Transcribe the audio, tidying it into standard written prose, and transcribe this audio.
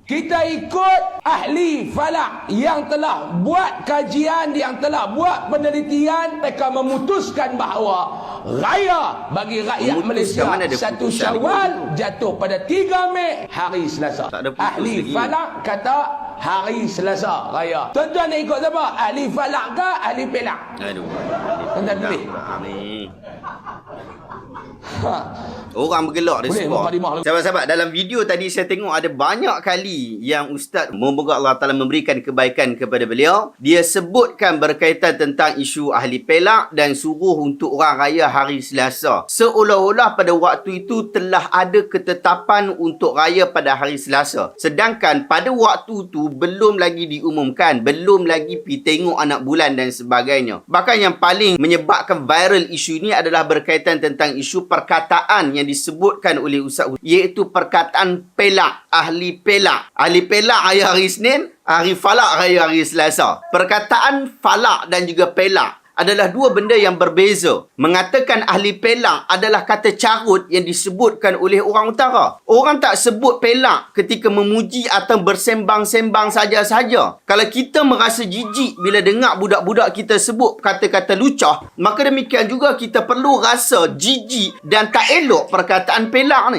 Kita ikut ahli falak yang telah buat kajian, yang telah buat penelitian. Mereka memutuskan bahawa raya bagi rakyat Malaysia 1 Syawal jatuh pada 3 Mei hari Selasa. Ahli falak kata hari Selasa raya. Tuan-tuan nak ikut siapa? Ahli falak ke ahli pelak? Aduh. Tuan-tuan pilih. Orang bergelak dia sebab. Sahabat-sahabat, dalam video tadi saya tengok ada banyak kali yang Ustaz, moga Allah Ta'ala memberikan kebaikan kepada beliau. Dia sebutkan berkaitan tentang isu ahli pelak dan suruh untuk orang raya hari Selasa. Seolah-olah pada waktu itu telah ada ketetapan untuk raya pada hari Selasa. Sedangkan pada waktu tu belum lagi diumumkan, belum lagi pergi tengok anak bulan dan sebagainya. Bahkan yang paling menyebabkan viral isu ini adalah berkaitan tentang isu perkataan yang disebutkan oleh Ustaz, iaitu perkataan pelak, ahli pelak. Ahli pelak raya hari Isnin, ahli falak raya hari Selasa. Perkataan falak dan juga pelak adalah dua benda yang berbeza. Mengatakan ahli pelak adalah kata carut yang disebutkan oleh orang utara. Orang tak sebut pelak ketika memuji atau bersembang-sembang saja-saja. Kalau kita merasa jijik bila dengar budak-budak kita sebut kata-kata lucah, maka demikian juga kita perlu rasa jijik dan tak elok perkataan pelak ni.